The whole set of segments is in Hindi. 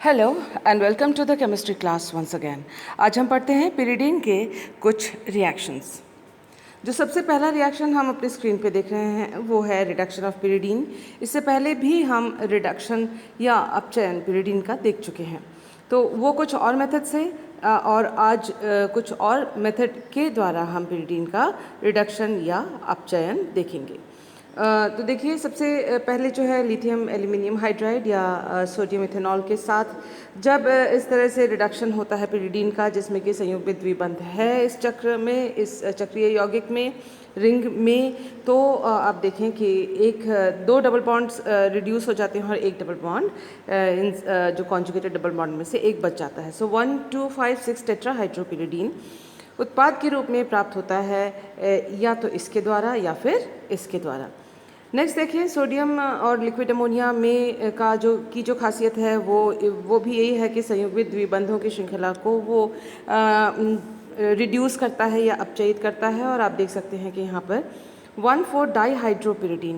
Hello and welcome to the chemistry class once again. आज हम पढ़ते हैं पिरिडीन के कुछ रिएक्शंस। जो सबसे पहला रिएक्शन हम अपनी स्क्रीन पे देख रहे हैं वो है रिडक्शन ऑफ पिरिडीन। इससे पहले भी हम रिडक्शन या अपचयन पिरिडीन का देख चुके हैं, तो वो कुछ और मेथड से और आज कुछ और मेथड के द्वारा हम पिरिडीन का रिडक्शन या अपचयन देखेंगे। तो देखिए, सबसे पहले जो है लिथियम एल्यूमिनियम हाइड्राइड या सोडियम इथेनॉल के साथ जब इस तरह से रिडक्शन होता है पिरिडीन का, जिसमें कि संयुग्मित द्विबंध है इस चक्र में, इस चक्रीय यौगिक में, रिंग में, तो आप देखें कि दो डबल बॉन्ड्स रिड्यूस हो जाते हैं और एक डबल बॉन्ड जो कॉन्जुगेटेड डबल बॉन्ड में से एक बच जाता है। सो 1 2 5 6 टेट्राहाइड्रोपिरिडीन उत्पाद के रूप में प्राप्त होता है, या तो इसके द्वारा या फिर इसके द्वारा। नेक्स्ट देखिए, सोडियम और लिक्विड अमोनिया में जो खासियत है वो भी यही है कि संयुग्मित द्विबंधों की श्रृंखला को वो रिड्यूस करता है या अपचयित करता है। और आप देख सकते हैं कि यहाँ पर 1,4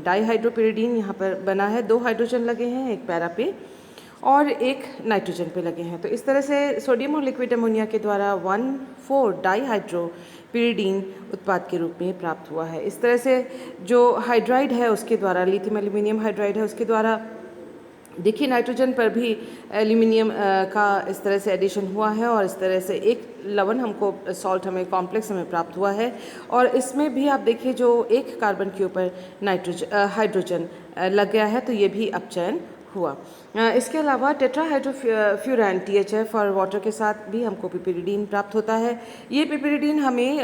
डाईहाइड्रोपिरिडीन यहाँ पर बना है। 2 हाइड्रोजन लगे हैं, एक पैरा पे और एक नाइट्रोजन पे लगे हैं। तो इस तरह से सोडियम और लिक्विड अमोनिया के द्वारा 1,4 डाईहाइड्रोपिरिडीन उत्पाद के रूप में प्राप्त हुआ है। इस तरह से जो हाइड्राइड है उसके द्वारा, लिथियम एल्यूमिनियम हाइड्राइड है उसके द्वारा, देखिए नाइट्रोजन पर भी एल्यूमिनियम का इस तरह से एडिशन हुआ है और इस तरह से एक लवण हमको सॉल्ट हमें कॉम्प्लेक्स हमें प्राप्त हुआ है। और इसमें भी आप देखिए जो एक कार्बन के ऊपर हाइड्रोजन लग गया है, तो ये भी अपचयन हुआ। इसके अलावा टेट्राहाइड्रोफ्यूरान THF और वाटर के साथ भी हमको पिपिरिडीन प्राप्त होता है। ये पिपिरिडीन हमें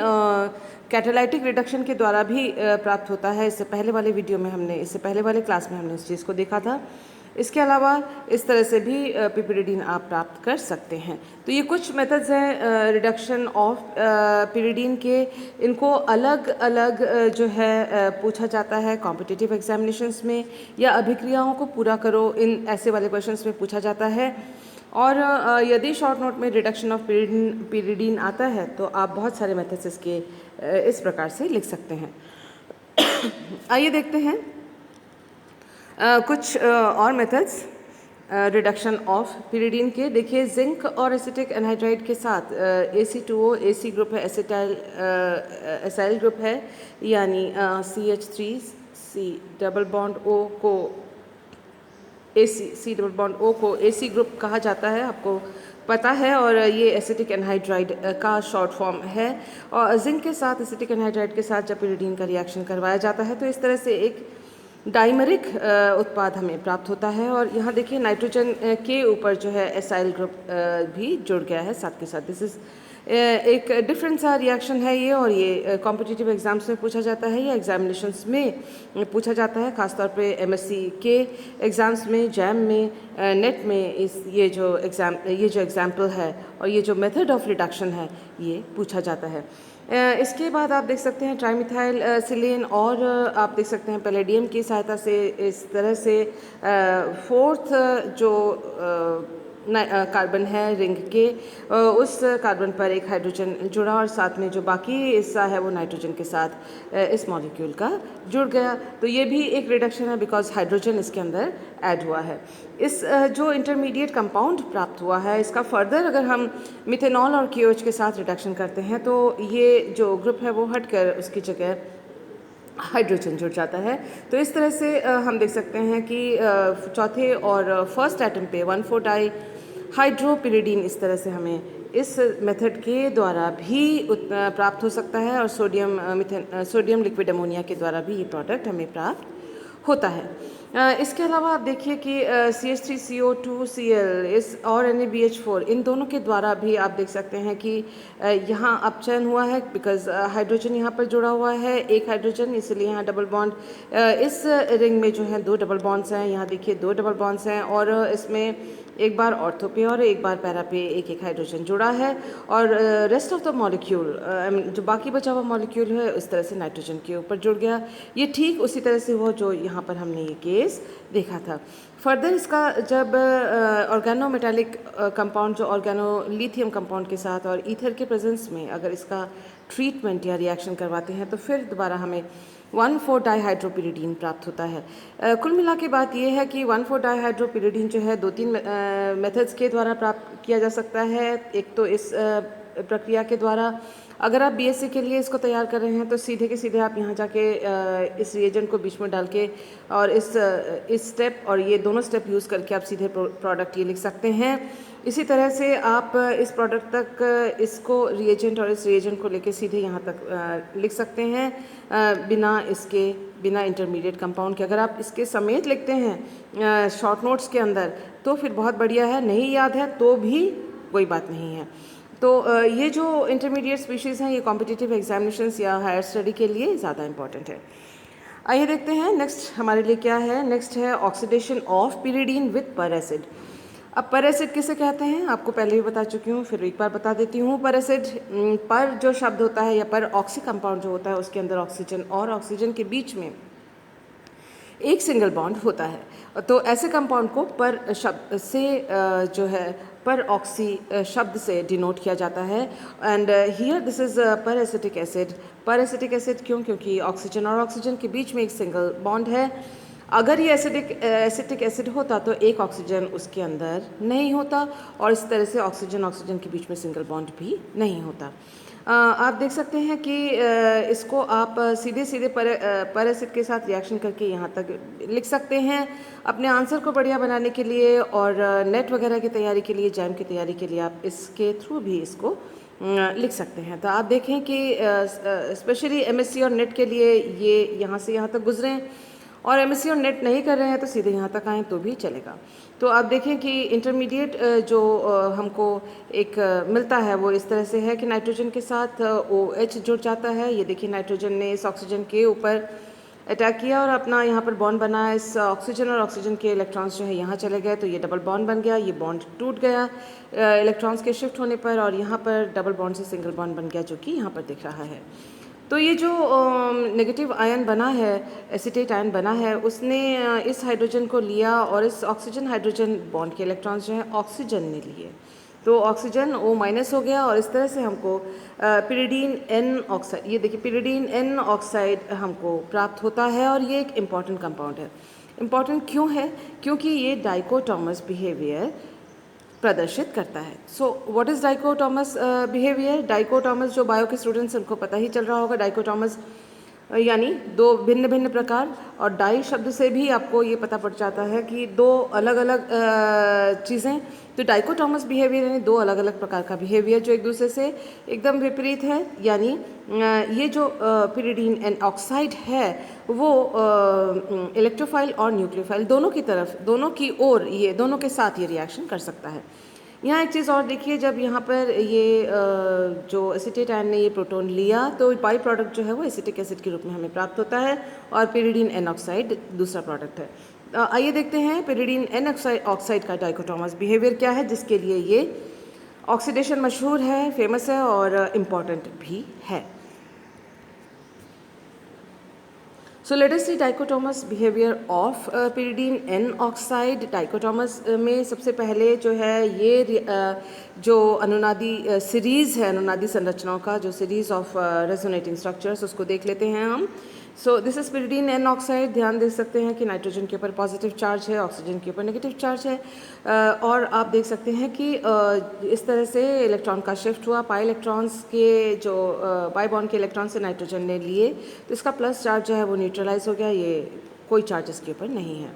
कैटालाइटिक रिडक्शन के द्वारा भी प्राप्त होता है। इससे पहले वाले क्लास में हमने इस चीज़ को देखा था। इसके अलावा इस तरह से भी पिपिरिडीन आप प्राप्त कर सकते हैं। तो ये कुछ मेथड्स हैं रिडक्शन ऑफ पिरिडीन के। इनको अलग अलग जो है पूछा जाता है कॉम्पिटिटिव एग्जामिनेशंस में, या अभिक्रियाओं को पूरा करो, इन ऐसे वाले क्वेश्चंस में पूछा जाता है। और यदि शॉर्ट नोट में रिडक्शन ऑफ पिरिडीन आता है तो आप बहुत सारे मेथड्स इसके इस प्रकार से लिख सकते हैं। आइए देखते हैं कुछ और मेथड्स रिडक्शन ऑफ पिरिडीन के। देखिए, जिंक और एसिटिक एनहाइड्राइड के साथ AC2O AC ग्रुप है, एसाइल ग्रुप है, यानी CH3C डबल बॉन्ड O को C डबल बॉन्ड O को AC ग्रुप कहा जाता है, आपको पता है। और ये एसिटिक एनहाइड्राइड का शॉर्ट फॉर्म है। और जिंक के साथ एसिटिक एनहाइड्राइड के साथ जब पिरिडीन का रिएक्शन करवाया जाता है तो इस तरह से एक डाइमरिक उत्पाद हमें प्राप्त होता है। और यहाँ देखिए नाइट्रोजन के ऊपर जो है एसाइल ग्रुप भी जुड़ गया है साथ के साथ। दिस इज़ एक डिफरेंट सा रिएक्शन है ये, और ये कॉम्पिटिटिव एग्जाम्स में पूछा जाता है या एग्जामिनेशंस में पूछा जाता है, खासतौर पे MSc के एग्ज़ाम्स में, जैम में, नेट में ये जो एग्जाम्पल है और ये जो मेथड ऑफ रिडक्शन है ये पूछा जाता है। इसके बाद आप देख सकते हैं ट्राइमिथाइल सिलेन, और आप देख सकते हैं पैलेडियम की सहायता से इस तरह से फोर्थ जो कार्बन है रिंग के, उस कार्बन पर एक हाइड्रोजन जुड़ा और साथ में जो बाकी हिस्सा है वो नाइट्रोजन के साथ इस मॉलिक्यूल का जुड़ गया। तो ये भी एक रिडक्शन है बिकॉज हाइड्रोजन इसके अंदर ऐड हुआ है। इस जो इंटरमीडिएट कंपाउंड प्राप्त हुआ है, इसका फर्दर अगर हम मिथेनॉल और KOH के साथ रिडक्शन करते हैं तो ये जो ग्रुप है वो हटकर उसकी जगह हाइड्रोजन जुड़ जाता है। तो इस तरह से हम देख सकते हैं कि चौथे और फर्स्ट एटम पे 1,4 डाईहाइड्रोपिरिडीन इस तरह से हमें इस मेथड के द्वारा भी प्राप्त हो सकता है, और सोडियम लिक्विड अमोनिया के द्वारा भी ये प्रोडक्ट हमें प्राप्त होता है। इसके अलावा आप देखिए कि CH3CO2Cl और NaBH4 इन दोनों के द्वारा भी आप देख सकते हैं कि यहाँ अपचयन हुआ है बिकॉज हाइड्रोजन यहाँ पर जुड़ा हुआ है, एक हाइड्रोजन, इसलिए यहाँ डबल बॉन्ड, इस रिंग में जो है 2 डबल बॉन्ड्स हैं। यहाँ देखिए 2 डबल बॉन्ड्स हैं और इसमें एक बार ऑर्थो पे और एक बार पैरा पे एक हाइड्रोजन जुड़ा है, और रेस्ट ऑफ द मॉलिक्यूल जो बाकी बचा हुआ मॉलिक्यूल है उस तरह से नाइट्रोजन के ऊपर जुड़ गया। ये ठीक उसी तरह से हुआ जो यहाँ पर हमने ये केस देखा था। फर्दर इसका जब ऑर्गेनोमेटालिक कंपाउंड जो ऑर्गेनोलिथियम कंपाउंड के साथ और ईथर के प्रेजेंस में अगर इसका ट्रीटमेंट या रिएक्शन करवाते हैं तो फिर दोबारा हमें 1,4 डाईहाइड्रोपिरिडीन प्राप्त होता है। कुल मिला के बात यह है कि 1,4 डाईहाइड्रोपिरिडीन जो है 2-3 मेथड्स के द्वारा प्राप्त किया जा सकता है। एक तो इस प्रक्रिया के द्वारा, अगर आप बीएससी के लिए इसको तैयार कर रहे हैं तो सीधे के सीधे आप यहाँ जाके इस रिएजेंट को बीच में डाल के और इस स्टेप और ये दोनों स्टेप यूज़ करके आप सीधे प्रोडक्ट ये लिख सकते हैं। इसी तरह से आप इस प्रोडक्ट तक इसको रिएजेंट और इस रिएजेंट को लेके सीधे यहाँ तक लिख सकते हैं बिना इंटरमीडिएट कंपाउंड के। अगर आप इसके समेत लिखते हैं शॉर्ट नोट्स के अंदर तो फिर बहुत बढ़िया है, नहीं याद है तो भी कोई बात नहीं है। तो ये जो इंटरमीडिएट स्पीशीज़ हैं ये कॉम्पिटिटिव एग्जामिनेशंस या हायर स्टडी के लिए ज़्यादा इंपॉर्टेंट है। आइए देखते हैं नेक्स्ट हमारे लिए क्या है। नेक्स्ट है ऑक्सीडेशन ऑफ पिरिडीन विद पर एसिड। अब पर एसिड किसे कहते हैं आपको पहले भी बता चुकी हूँ, फिर एक बार बता देती हूँ। पर एसिड पर जो शब्द होता है या पर ऑक्सी कंपाउंड जो होता है उसके अंदर ऑक्सीजन और ऑक्सीजन के बीच में एक सिंगल बॉन्ड होता है। तो ऐसे कंपाउंड को पर शब्द से जो है पर ऑक्सी शब्द से डिनोट किया जाता है। एंड हियर दिस इज़ पर एसिटिक एसिड। पर एसिटिक एसिड क्यों? क्योंकि ऑक्सीजन और ऑक्सीजन के बीच में एक सिंगल बॉन्ड है। अगर ये एसिटिक एसिड होता तो एक ऑक्सीजन उसके अंदर नहीं होता और इस तरह से ऑक्सीजन के बीच में सिंगल बॉन्ड भी नहीं होता। आप देख सकते हैं कि इसको आप सीधे पर एसिड के साथ रिएक्शन करके यहाँ तक लिख सकते हैं अपने आंसर को बढ़िया बनाने के लिए, और नेट वगैरह की तैयारी के लिए, जैम की तैयारी के लिए आप इसके थ्रू भी इसको लिख सकते हैं। तो आप देखें कि स्पेशली एमएससी और नेट के लिए ये यहाँ से यहाँ तक गुजरें, और एमएससी और नेट नहीं कर रहे हैं तो सीधे यहाँ तक आएँ तो भी चलेगा। तो आप देखें कि इंटरमीडिएट जो हमको एक मिलता है वो इस तरह से है कि नाइट्रोजन के साथ OH जुड़ जाता है। ये देखिए नाइट्रोजन ने इस ऑक्सीजन के ऊपर अटैक किया और अपना यहाँ पर बॉन्ड बनाया। इस ऑक्सीजन और ऑक्सीजन के इलेक्ट्रॉन्स जो है यहाँ चले गए तो ये डबल बॉन्ड बन गया, ये बॉन्ड टूट गया इलेक्ट्रॉन्स के शिफ्ट होने पर, और यहाँ पर डबल बॉन्ड से सिंगल बॉन्ड बन गया जो कि यहाँ पर दिख रहा है। तो ये जो नेगेटिव आयन बना है, एसिटेट आयन बना है, उसने इस हाइड्रोजन को लिया और इस ऑक्सीजन हाइड्रोजन बॉन्ड के इलेक्ट्रॉन्स जो हैं ऑक्सीजन ने लिए, तो ऑक्सीजन O- हो गया और इस तरह से हमको पिरिडीन N ऑक्साइड, ये देखिए पिरिडीन N ऑक्साइड हमको प्राप्त होता है। और ये एक इम्पॉर्टेंट कंपाउंड है। इम्पॉर्टेंट क्यों है? क्योंकि ये डाइकोटोमस बिहेवियर प्रदर्शित करता है। So what is dichotomous behaviour? Dichotomous जो बायो के स्टूडेंट्स उनको पता ही चल रहा होगा, डाइकोटोमस यानी दो भिन्न भिन्न प्रकार, और डाई शब्द से भी आपको ये पता पड़ जाता है कि दो अलग अलग चीज़ें। तो डाइकोटोमस बिहेवियर यानी दो अलग अलग प्रकार का बिहेवियर जो एक दूसरे से एकदम विपरीत है। यानी ये जो पिरिडीन N ऑक्साइड है वो इलेक्ट्रोफाइल और न्यूक्लियोफाइल दोनों की तरफ, दोनों की ओर, ये दोनों के साथ ये रिएक्शन कर सकता है। यहाँ एक चीज़ और देखिए, जब यहाँ पर ये जो एसिटेट आयन ने ये प्रोटॉन लिया तो बाई प्रोडक्ट जो है वो एसिटिक एसिड के रूप में हमें प्राप्त होता है, और पिरिडीन N ऑक्साइड दूसरा प्रोडक्ट है। आइए देखते हैं पिरिडीन N ऑक्साइड का डाइकोटोमस बिहेवियर क्या है, जिसके लिए ये ऑक्सीडेशन मशहूर है, फेमस है और इम्पॉर्टेंट भी है। So let us see dichotomous behaviour of pyridine N oxide. Dichotomous में सबसे पहले जो है ये जो अनुनादी सीरीज़ है, अनुनादी संरचनाओं का जो सीरीज़ ऑफ रेजोनेटिंग स्ट्रक्चर्स, उसको देख लेते हैं हम। So this is pyridine N oxide. ध्यान दे सकते हैं कि नाइट्रोजन के ऊपर पॉजिटिव चार्ज है, ऑक्सीजन के ऊपर नेगेटिव चार्ज है, और आप देख सकते हैं कि इस तरह से इलेक्ट्रॉन का शिफ्ट हुआ। पाई इलेक्ट्रॉन्स के जो पाई बॉन्ड के इलेक्ट्रॉन से नाइट्रोजन ने लिए तो इसका प्लस चार्ज जो है वो न्यूट्रलाइज हो गया, ये कोई चार्ज इसके ऊपर नहीं है।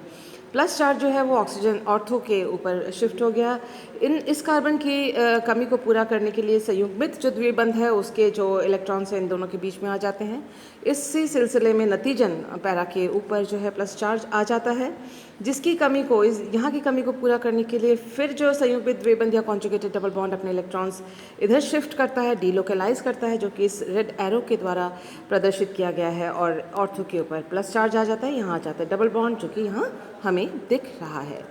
प्लस चार्ज जो है वो ऑक्सीजन ऑर्थो के ऊपर शिफ्ट हो गया। इस कार्बन की कमी को पूरा करने के लिए संयुग्मित जो द्विबंध है उसके जो इलेक्ट्रॉन्स हैं इन दोनों के बीच में आ जाते हैं। इसी सिलसिले में नतीजन पैरा के ऊपर जो है प्लस चार्ज आ जाता है, जिसकी कमी को, यहाँ की कमी को पूरा करने के लिए फिर जो संयुग्मित द्विबंध या कॉन्जुगेटेड डबल बॉन्ड अपने इलेक्ट्रॉन्स इधर शिफ्ट करता है, डीलोकलाइज करता है, जो कि इस रेड एरो के द्वारा प्रदर्शित किया गया है, और ऑर्थो के ऊपर प्लस चार्ज आ जाता है, यहाँ आ जाता है डबल बॉन्ड जो कि यहाँ हमें दिख रहा है।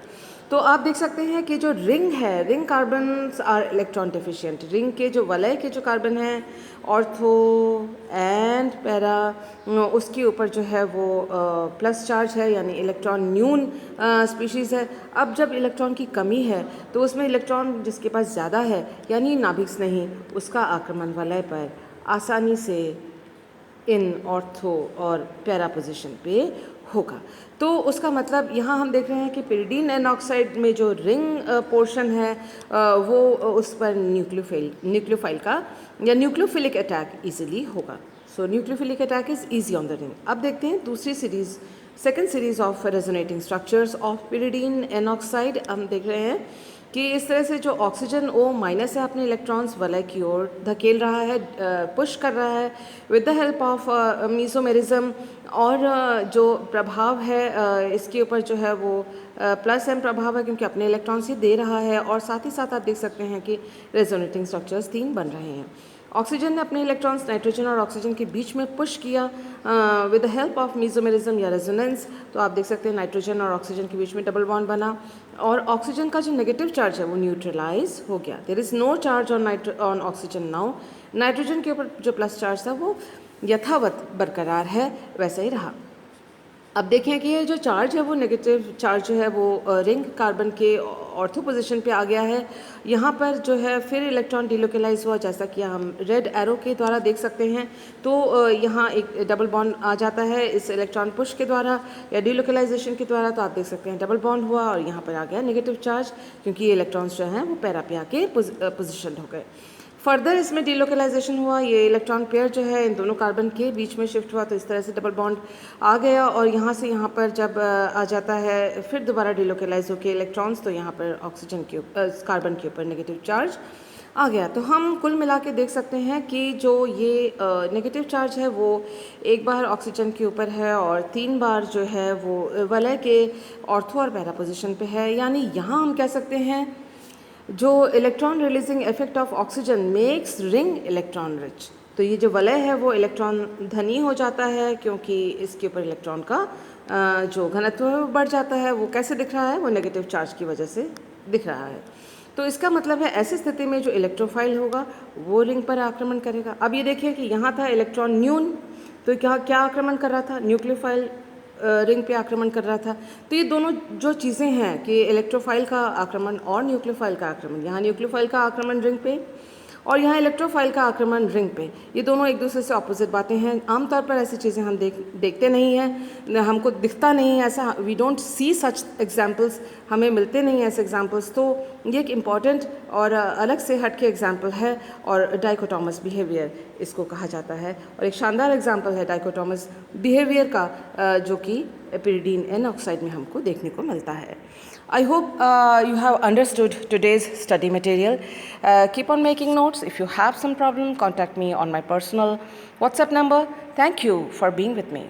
तो आप देख सकते हैं कि जो रिंग है, ring carbons are electron deficient. Ring के जो वलय के जो कार्बन हैं ऑर्थो एंड पैरा, उसके ऊपर जो है वो प्लस चार्ज है, यानी इलेक्ट्रॉन न्यून स्पीशीज़ है। अब जब इलेक्ट्रॉन की कमी है तो उसमें इलेक्ट्रॉन जिसके पास ज़्यादा है, यानी नाभिक नहीं, उसका आक्रमण वलय पर आसानी से इन ऑर्थो और पैरा पोजिशन पे होगा। तो उसका मतलब यहाँ हम देख रहे हैं कि पिरिडीन एन ऑक्साइड में जो रिंग पोर्शन है वो उस पर न्यूक्लियोफाइल का या न्यूक्लियोफिलिक अटैक इजीली होगा। So nucleophilic attack is easy on the ring. अब देखते हैं दूसरी series, second series of resonating structures of pyridine N oxide. हम देख रहे हैं कि इस तरह से जो ऑक्सीजन O- है अपने इलेक्ट्रॉन्स वलय की ओर धकेल रहा है, पुश कर रहा है विद द हेल्प ऑफ मीसोमेरिज्म। और जो प्रभाव है इसके ऊपर जो है वो +m प्रभाव है, क्योंकि अपने इलेक्ट्रॉन्स ही दे रहा है। और साथ ही साथ आप देख सकते हैं कि रेजोनेटिंग स्ट्रक्चर्स 3 बन रहे हैं। ऑक्सीजन ने अपने इलेक्ट्रॉन्स नाइट्रोजन और ऑक्सीजन के बीच में पुश किया विद द हेल्प ऑफ मीसोमेरिज्म या रेजोनेंस। तो आप देख सकते हैं नाइट्रोजन और ऑक्सीजन के बीच में डबल बॉन्ड बना और ऑक्सीजन का जो नेगेटिव चार्ज है वो न्यूट्रलाइज हो गया। There is no charge on oxygen now. Nitrogen के ऊपर जो प्लस चार्ज था वो यथावत बरकरार है, वैसा ही रहा। अब देखें कि ये जो चार्ज है वो नेगेटिव चार्ज जो है वो रिंग कार्बन के ऑर्थो पोजीशन पे आ गया है। यहाँ पर जो है फिर इलेक्ट्रॉन डिलोकलाइज हुआ, जैसा कि हम रेड एरो के द्वारा देख सकते हैं। तो यहाँ एक डबल बॉन्ड आ जाता है इस इलेक्ट्रॉन पुश के द्वारा या डिलोकलाइजेशन के द्वारा। तो आप देख सकते हैं डबल बॉन्ड हुआ और यहाँ पर आ गया नेगेटिव चार्ज, क्योंकि ये इलेक्ट्रॉन्स जो हैं वो पैरा पे आके पोजिशन हो गए। फर्दर इसमें डिलोकलाइजेशन हुआ, ये इलेक्ट्रॉन पेयर जो है इन दोनों कार्बन के बीच में शिफ्ट हुआ, तो इस तरह से डबल बॉन्ड आ गया। और यहाँ से यहाँ पर जब आ जाता है फिर दोबारा डिलोकलाइज होकर इलेक्ट्रॉन्स, तो यहाँ पर ऑक्सीजन के कार्बन के ऊपर नेगेटिव चार्ज आ गया। तो हम कुल मिला के देख सकते हैं कि जो ये नेगेटिव चार्ज है वो एक बार ऑक्सीजन के ऊपर है और 3 बार जो है वो वलय के ऑर्थो और पैरा पोजिशन पे है। यानी यहाँ हम कह सकते हैं जो electron releasing effect of oxygen makes ring electron rich. तो ये जो वलय है वो इलेक्ट्रॉन धनी हो जाता है, क्योंकि इसके ऊपर इलेक्ट्रॉन का जो घनत्व है वो बढ़ जाता है। वो कैसे दिख रहा है? वो नेगेटिव चार्ज की वजह से दिख रहा है। तो इसका मतलब है ऐसी स्थिति में जो इलेक्ट्रोफाइल होगा वो रिंग पर आक्रमण करेगा। अब ये देखिए कि यहाँ था इलेक्ट्रॉन न्यून, तो क्या आक्रमण कर रहा था? न्यूक्लियोफाइल रिंग पे आक्रमण कर रहा था। तो ये दोनों जो चीज़ें हैं कि इलेक्ट्रोफाइल का आक्रमण और न्यूक्लियोफाइल का आक्रमण, यहाँ न्यूक्लियोफाइल का आक्रमण रिंग पे और यहाँ इलेक्ट्रोफाइल का आक्रमण रिंग पे, ये दोनों एक दूसरे से ऑपोजिट बातें हैं। आमतौर पर ऐसी चीज़ें हम देखते नहीं हैं, हमको दिखता नहीं है ऐसा, we don't see such examples, हमें मिलते नहीं ऐसे एग्जाम्पल्स। तो ये एक इम्पॉर्टेंट और अलग से हट के एग्जाम्पल है और डाइकोटोमस बिहेवियर इसको कहा जाता है। और एक शानदार एग्जाम्पल है डाइकोटोमस बिहेवियर का जो कि पिरिडीन एन ऑक्साइड में हमको देखने को मिलता है। I hope you have understood today's study material. Keep on making notes. If you have some problem, contact me on my personal WhatsApp number. Thank you for being with me.